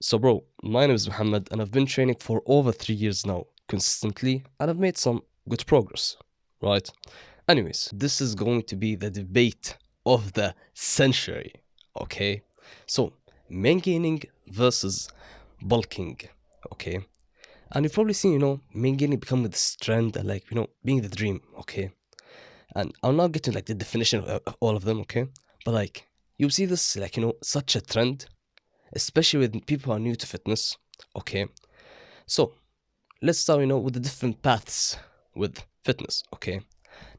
So, bro, my name is Muhammad, and I've been training for over 3 years now, consistently, and I've made some good progress, right? Anyways, this is going to be the debate of the century, okay? So, maintaining versus bulking, okay? And you've probably seen, maintaining becoming this trend and, being the dream, okay? And I'll not get to, the definition of all of them, okay? But, you see this, such a trend, especially with people who are new to fitness. Okay, so let's start, with the different paths with fitness. Okay,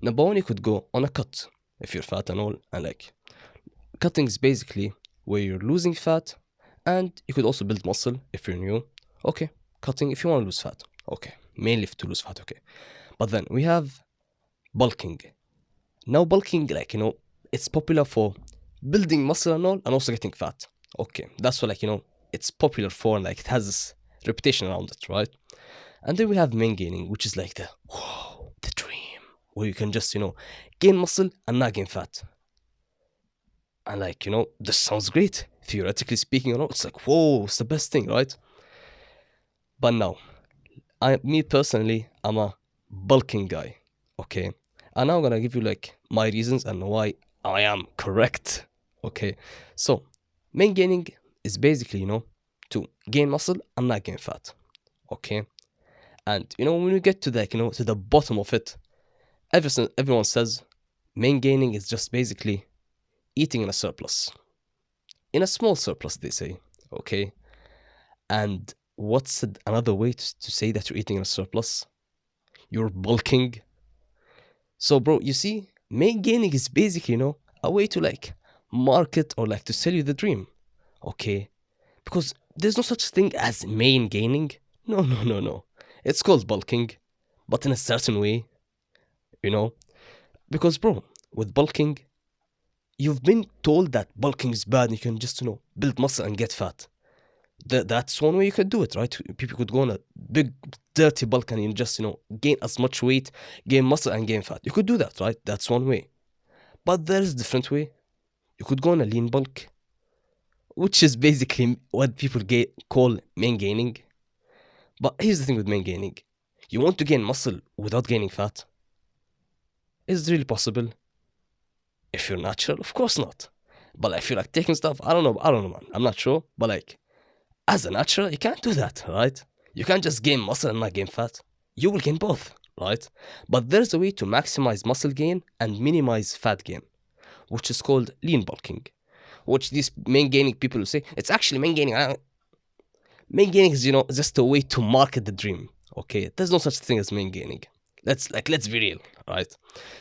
number one, you could go on a cut if you're fat and all, and cutting is basically where you're losing fat, and you could also build muscle if you're new. Okay, cutting if you want to lose fat. Okay, mainly to lose fat. Okay, but then we have bulking. Now, bulking, it's popular for building muscle and all, and also getting fat. Okay, that's what, it's popular for, and it has this reputation around it, right? And then we have maingaining, which is like the dream, where you can just, gain muscle and not gain fat. And this sounds great, theoretically speaking, it's like, whoa, it's the best thing, right? But now, me personally, I'm a bulking guy, okay? And now I'm gonna give you my reasons and why I am correct. Okay. So main gaining is basically, to gain muscle and not gain fat. Okay. And when we get to to the bottom of it, everyone says main gaining is just basically eating in a surplus. In a small surplus, they say. Okay. And what's another way to say that you're eating in a surplus? You're bulking. So, bro, you see, maingaining is basically, a way to market or to sell you the dream. Okay. Because there's no such thing as main gaining. No, no, no, no. It's called bulking, but in a certain way, you know. Because, bro, with bulking, you've been told that bulking is bad and you can just, build muscle and get fat. That's one way you could do it, right? People could go on a big dirty bulk and you just, gain as much weight, gain muscle and gain fat. You could do that, right? That's one way. But there's a different way. You could go on a lean bulk, which is basically what people call main gaining. But here's the thing with main gaining. You want to gain muscle without gaining fat? Is it really possible? If you're natural, of course not. But if you're taking stuff, I don't know, man. I'm not sure. But as a natural, you can't do that, right? You can't just gain muscle and not gain fat. You will gain both, right? But there's a way to maximize muscle gain and minimize fat gain, which is called lean bulking, which these main gaining people will say, it's actually main gaining. Main gaining is, just a way to market the dream, okay? There's no such thing as main gaining. Let's be real, right?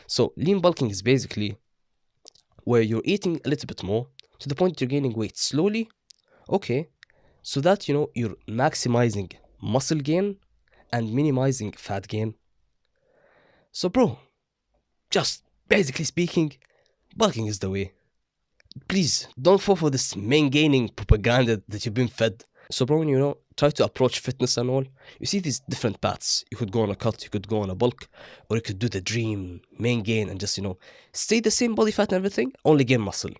So lean bulking is basically where you're eating a little bit more to the point you're gaining weight slowly, okay? So that, you're maximizing muscle gain and minimizing fat gain. So, bro, just basically speaking, bulking is the way. Please don't fall for this main gaining propaganda that you've been fed. So, bro, when you try to approach fitness and all, you see these different paths. You could go on a cut, you could go on a bulk, or you could do the dream, main gain, and just, stay the same body fat and everything, only gain muscle.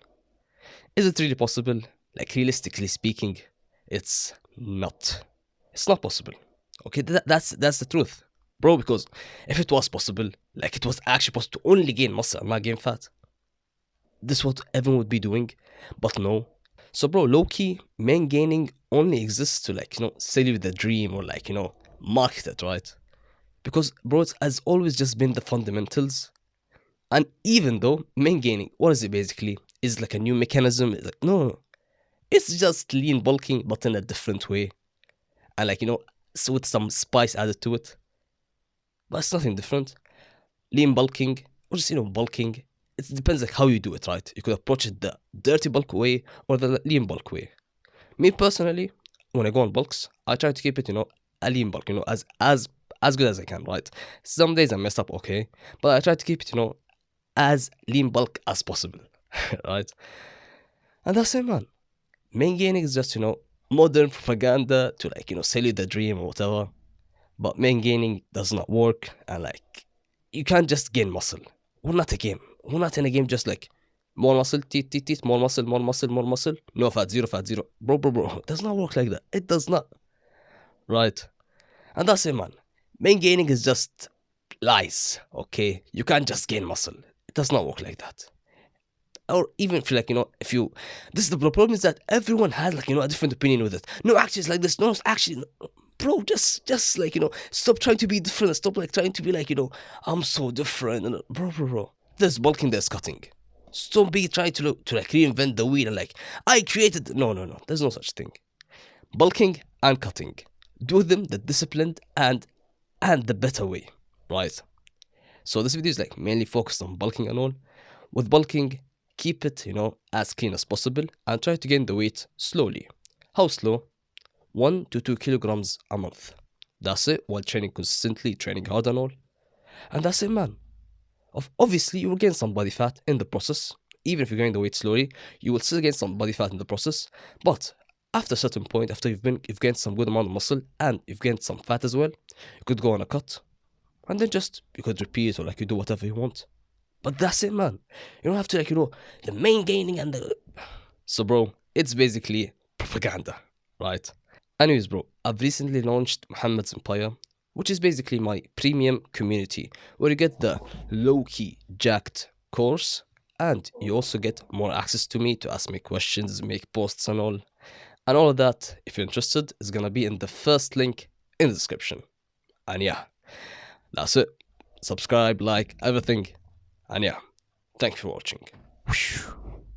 Is it really possible? Realistically speaking, it's not. It's not possible. Okay, that's the truth, bro. Because if it was possible, it was actually possible to only gain muscle and not gain fat, this is what everyone would be doing. But no. So, bro, low key, main gaining only exists to sell you the dream or market it, right? Because, bro, it has always just been the fundamentals. And even though main gaining, what is it basically? Is a new mechanism? No. It's just lean bulking, but in a different way. And so with some spice added to it. But it's nothing different. Lean bulking, or just, bulking. It depends how you do it, right? You could approach it the dirty bulk way or the lean bulk way. Me personally, when I go on bulks, I try to keep it, a lean bulk, as good as I can, right? Some days I mess up, okay. But I try to keep it, as lean bulk as possible. Right? And that's it, man. Main gaining is just, modern propaganda to sell you the dream or whatever. But main gaining does not work, and you can't just gain muscle. We're not a game. We're not in a game just More muscle, teeth, teeth, teeth, more muscle, more muscle, more muscle. No fat, zero fat, zero. Bro. It does not work like that. It does not. Right? And that's it, man. Main gaining is just lies, okay? You can't just gain muscle. It does not work like that. Or even if like, if you, this is the problem, is that everyone has like, a different opinion with it. No, actually it's like this. No, it's actually, no. Bro, just like, stop trying to be different. Stop like trying to be like, I'm so different. And, bro. There's bulking, there's cutting. Stop be trying to look to like reinvent the wheel and like I created. No. There's no such thing. Bulking and cutting. Do them the disciplined and the better way, right? So this video is like mainly focused on bulking and all. With bulking, keep it, as clean as possible and try to gain the weight slowly. How slow? 1 to 2 kilograms a month. That's it, while training consistently, training hard and all. And that's it, man. Obviously, you will gain some body fat in the process. Even if you're gaining the weight slowly, you will still gain some body fat in the process. But after a certain point, after you've gained some good amount of muscle and you've gained some fat as well, you could go on a cut. And then you could repeat or like you do whatever you want. But that's it, man. You don't have to like, the main gaining and the... So, bro, it's basically propaganda, right? Anyways, bro, I've recently launched Muhammad's Empire, which is basically my premium community, where you get the low-key jacked course, and you also get more access to me to ask me questions, make posts and all. And all of that, if you're interested, is gonna be in the first link in the description. And yeah, that's it. Subscribe, like, everything. And yeah, thank you for watching. Whoosh.